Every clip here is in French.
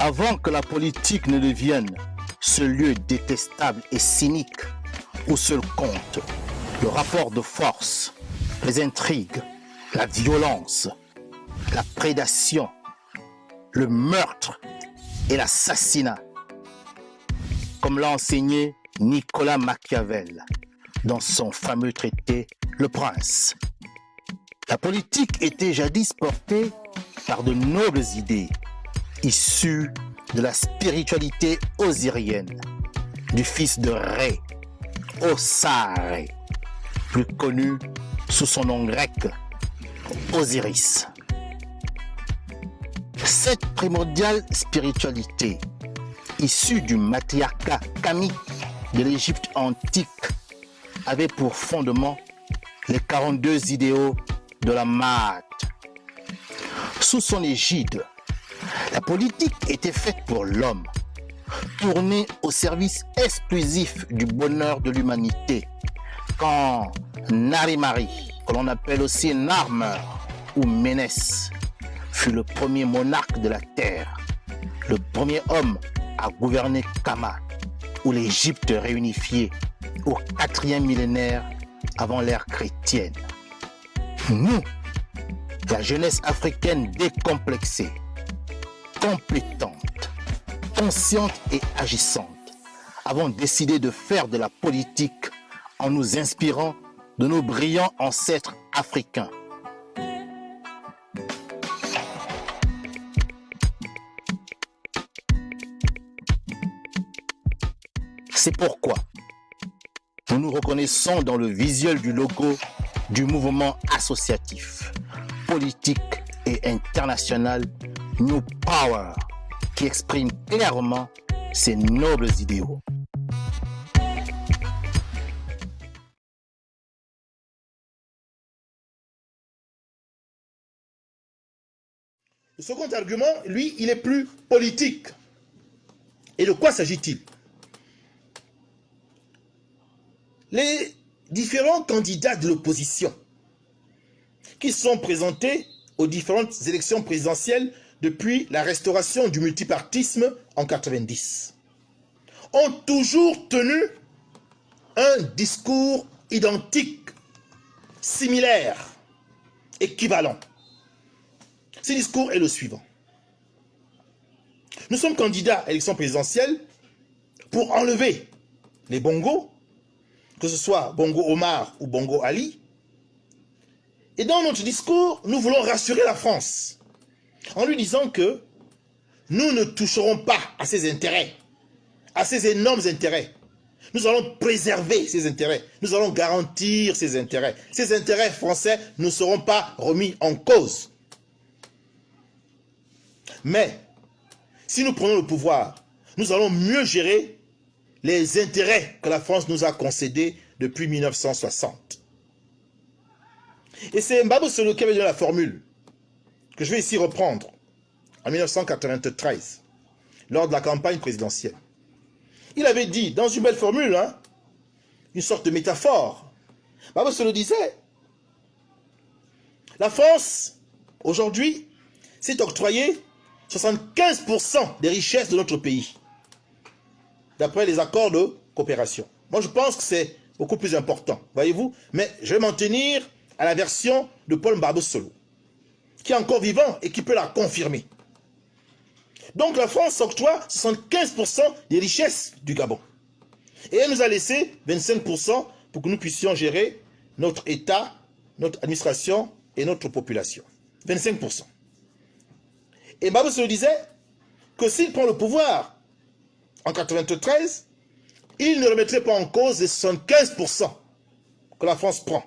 Avant que la politique ne devienne ce lieu détestable et cynique où seul compte le rapport de force, les intrigues, la violence, la prédation, le meurtre et l'assassinat, comme l'a enseigné Nicolas Machiavel dans son fameux traité Le Prince. La politique était jadis portée par de nobles idées issues de la spiritualité osirienne, du fils de Ré, Osare, plus connu sous son nom grec, Osiris. Cette primordiale spiritualité, issue du matriarcat kamique de l'Égypte antique, avait pour fondement les 42 idéaux de la Maat. Sous son égide, la politique était faite pour l'homme, tournée au service exclusif du bonheur de l'humanité, quand Narimari, que l'on appelle aussi Narmer ou Ménès, fut le premier monarque de la terre, le premier homme à gouverner Kama, ou l'Égypte réunifiée au 4e millénaire avant l'ère chrétienne. Nous, la jeunesse africaine décomplexée, compétente, consciente et agissante, avons décidé de faire de la politique en nous inspirant de nos brillants ancêtres africains. C'est pourquoi nous nous reconnaissons dans le visuel du logo du mouvement associatif, politique et international New Power, qui exprime clairement ces nobles idéaux. Le second argument, lui, il est plus politique. Et de quoi s'agit-il? Les différents candidats de l'opposition qui sont présentés aux différentes élections présidentielles depuis la restauration du multipartisme en 90 ont toujours tenu un discours identique, similaire, équivalent. Ce discours est le suivant. Nous sommes candidats à l'élection présidentielle pour enlever les bongos, que ce soit Bongo Omar ou Bongo Ali. Et dans notre discours, nous voulons rassurer la France en lui disant que nous ne toucherons pas à ses intérêts, à ses énormes intérêts. Nous allons préserver ses intérêts, nous allons garantir ses intérêts. Ces intérêts français ne seront pas remis en cause. Mais, si nous prenons le pouvoir, nous allons mieux gérer les intérêts que la France nous a concédés depuis 1960. Et c'est Mbabo Solo qui avait donné la formule, que je vais ici reprendre, en 1993, lors de la campagne présidentielle. Il avait dit, dans une belle formule, une sorte de métaphore, Mbabo Solo disait, la France, aujourd'hui, s'est octroyée 75% des richesses de notre pays, d'après les accords de coopération. Moi, je pense que c'est beaucoup plus important, voyez-vous, mais je vais m'en tenir à la version de Paul Mbabo Solo, qui est encore vivant et qui peut la confirmer. Donc la France s'octroie 75% des richesses du Gabon. Et elle nous a laissé 25% pour que nous puissions gérer notre État, notre administration et notre population. 25%. Et Mbabo Solo disait que s'il prend le pouvoir en 1993, il ne remettrait pas en cause les 75% que la France prend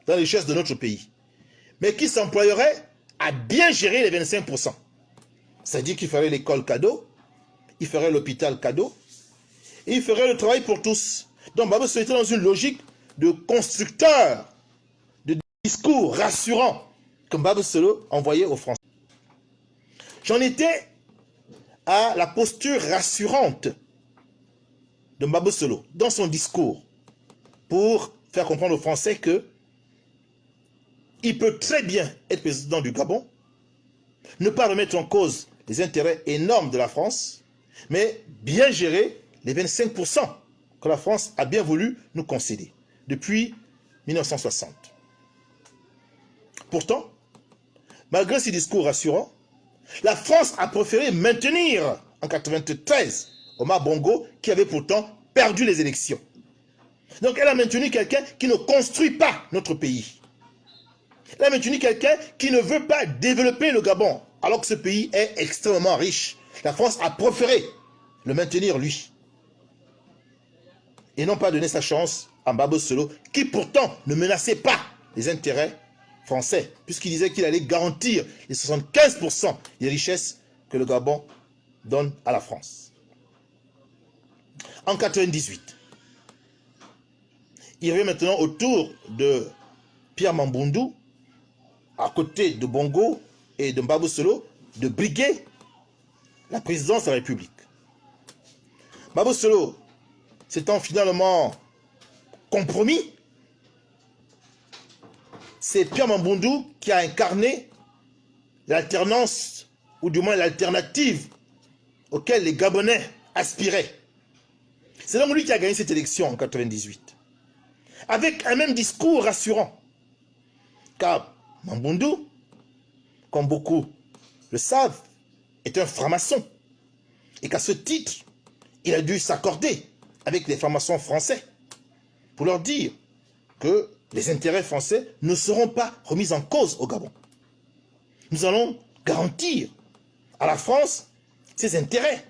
dans les richesses de notre pays, mais qu'il s'employerait à bien gérer les 25%. C'est-à-dire qu'il ferait l'école cadeau, il ferait l'hôpital cadeau, et il ferait le travail pour tous. Donc Mbabo Solo était dans une logique de constructeur, de discours rassurant que Mbabo Solo envoyait aux Français. J'en étais à la posture rassurante de Mbabo Solo dans son discours pour faire comprendre aux Français que il peut très bien être président du Gabon, ne pas remettre en cause les intérêts énormes de la France, mais bien gérer les 25% que la France a bien voulu nous concéder depuis 1960. Pourtant, malgré ces discours rassurants, la France a préféré maintenir en 1993 Omar Bongo, qui avait pourtant perdu les élections. Donc elle a maintenu quelqu'un qui ne construit pas notre pays. Elle a maintenu quelqu'un qui ne veut pas développer le Gabon, alors que ce pays est extrêmement riche. La France a préféré le maintenir lui. Et non pas donner sa chance à Mbabo Solo, qui pourtant ne menaçait pas les intérêts français, puisqu'il disait qu'il allait garantir les 75% des richesses que le Gabon donne à la France. En 1998, il revient maintenant au tour de Pierre Mamboundou, à côté de Bongo et de Mbabo Solo, de briguer la présidence de la République. Mbabo Solo s'étant finalement compromis, c'est Pierre Mamboundou qui a incarné l'alternance, ou du moins l'alternative auquel les Gabonais aspiraient. C'est donc lui qui a gagné cette élection en 1998. Avec un même discours rassurant. Car Mamboundou, comme beaucoup le savent, est un franc-maçon. Et qu'à ce titre, il a dû s'accorder avec les francs-maçons français pour leur dire que les intérêts français ne seront pas remis en cause au Gabon. Nous allons garantir à la France ses intérêts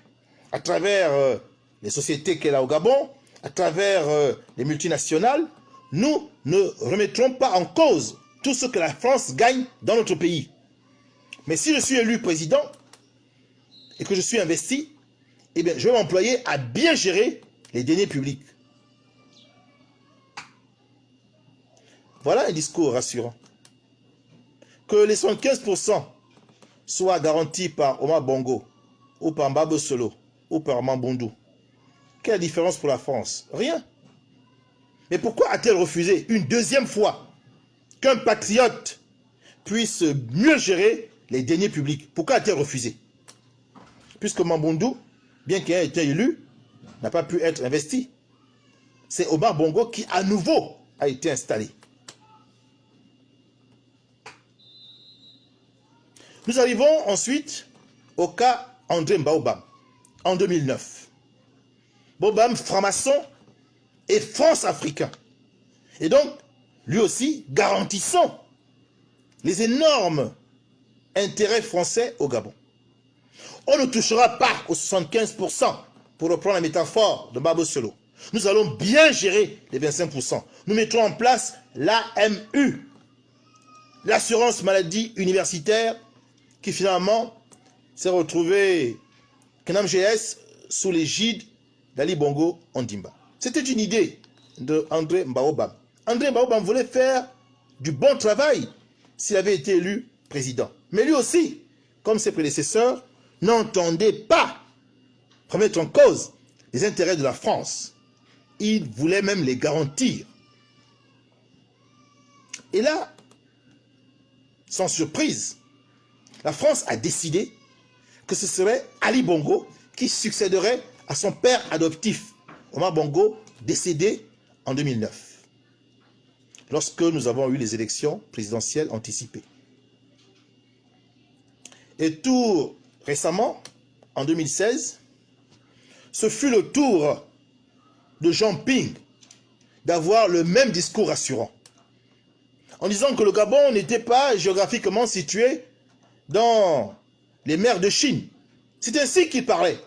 à travers les sociétés qu'elle a au Gabon, à travers les multinationales. Nous ne remettrons pas en cause tout ce que la France gagne dans notre pays. Mais si je suis élu président et que je suis investi, eh bien, je vais m'employer à bien gérer les deniers publics. Voilà un discours rassurant. Que les 75% soient garantis par Omar Bongo, ou par Mbabo Solo, ou par Mamboundou. Quelle différence pour la France? Rien. Mais pourquoi a-t-elle refusé une deuxième fois qu'un patriote puisse mieux gérer les deniers publics? Pourquoi a-t-elle refusé? Puisque Mamboundou, bien qu'il ait été élu, n'a pas pu être investi. C'est Omar Bongo qui, à nouveau, a été installé. Nous arrivons ensuite au cas André Mbaobam, en 2009. Mbaobam, franc-maçon et France-africain. Et donc, lui aussi, garantissant les énormes intérêts français au Gabon. On ne touchera pas aux 75%, pour reprendre la métaphore de Mbabo Solo. Nous allons bien gérer les 25%. Nous mettrons en place l'AMU, l'assurance maladie universitaire, qui finalement s'est retrouvé Kenam GS sous l'égide d'Ali Bongo Ondimba. C'était une idée de André Mbaobam. André Mbaobam voulait faire du bon travail s'il avait été élu président. Mais lui aussi, comme ses prédécesseurs, n'entendait pas remettre en cause les intérêts de la France. Il voulait même les garantir. Et là, sans surprise, la France a décidé que ce serait Ali Bongo qui succéderait à son père adoptif, Omar Bongo, décédé en 2009, lorsque nous avons eu les élections présidentielles anticipées. Et tout récemment, en 2016, ce fut le tour de Jean Ping d'avoir le même discours rassurant, en disant que le Gabon n'était pas géographiquement situé dans les mers de Chine. C'est ainsi qu'il parlait.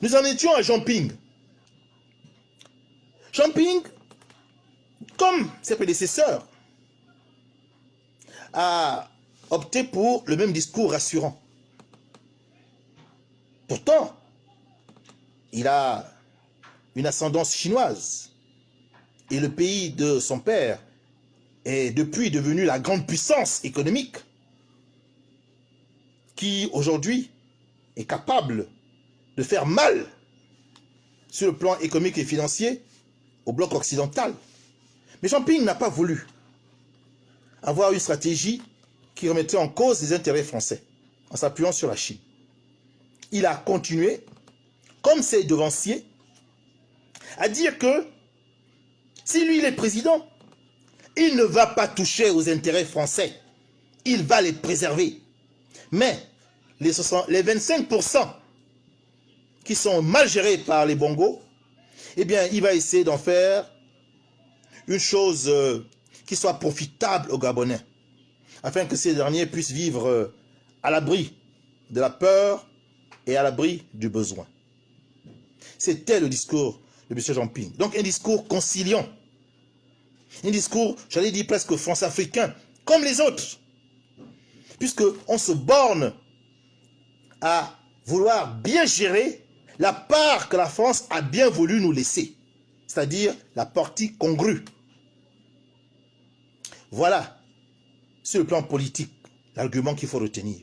Nous en étions à Jean Ping. Jean Ping, comme ses prédécesseurs, a opté pour le même discours rassurant. Pourtant, il a une ascendance chinoise. Et le pays de son père est depuis devenu la grande puissance économique qui, aujourd'hui, est capable de faire mal sur le plan économique et financier au bloc occidental. Mais Jean Ping n'a pas voulu avoir une stratégie qui remettait en cause les intérêts français. en s'appuyant sur la Chine. Il a continué, comme ses devanciers, à dire que si lui il est président, il ne va pas toucher aux intérêts français. Il va les préserver. Mais les 25% qui sont mal gérés par les Bongos, eh bien, il va essayer d'en faire une chose qui soit profitable aux Gabonais, afin que ces derniers puissent vivre à l'abri de la peur et à l'abri du besoin. C'était le discours de M. Jean-Ping. Donc un discours conciliant, un discours, j'allais dire presque france-africain, comme les autres, puisqu'on se borne à vouloir bien gérer la part que la France a bien voulu nous laisser, c'est-à-dire la partie congrue. Voilà, sur le plan politique, l'argument qu'il faut retenir.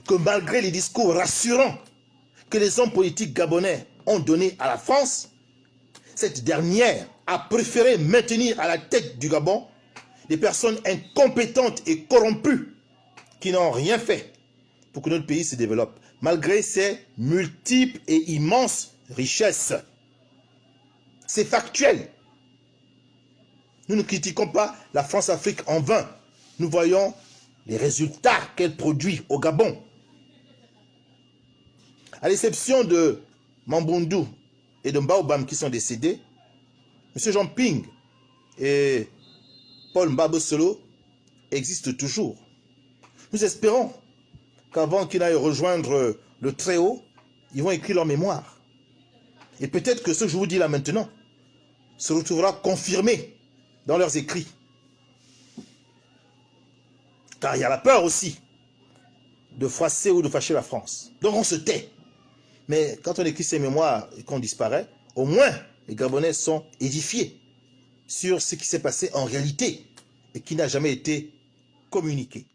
Que malgré les discours rassurants que les hommes politiques gabonais ont donnés à la France, cette dernière a préféré maintenir à la tête du Gabon des personnes incompétentes et corrompues qui n'ont rien fait pour que notre pays se développe, malgré ses multiples et immenses richesses. C'est factuel. Nous ne critiquons pas la France-Afrique en vain. Nous voyons les résultats qu'elle produit au Gabon. À l'exception de Mambundu et de Mbaobam qui sont décédés, M. Jean-Ping et Paul Mbabosolo existent toujours. Nous espérons qu'avant qu'ils aillent rejoindre le Très-Haut, ils vont écrire leur mémoire. Et peut-être que ce que je vous dis là maintenant se retrouvera confirmé dans leurs écrits. Car il y a la peur aussi de froisser ou de fâcher la France. Donc on se tait. Mais quand on écrit ses mémoires et qu'on disparaît, au moins les Gabonais sont édifiés sur ce qui s'est passé en réalité et qui n'a jamais été communiqué.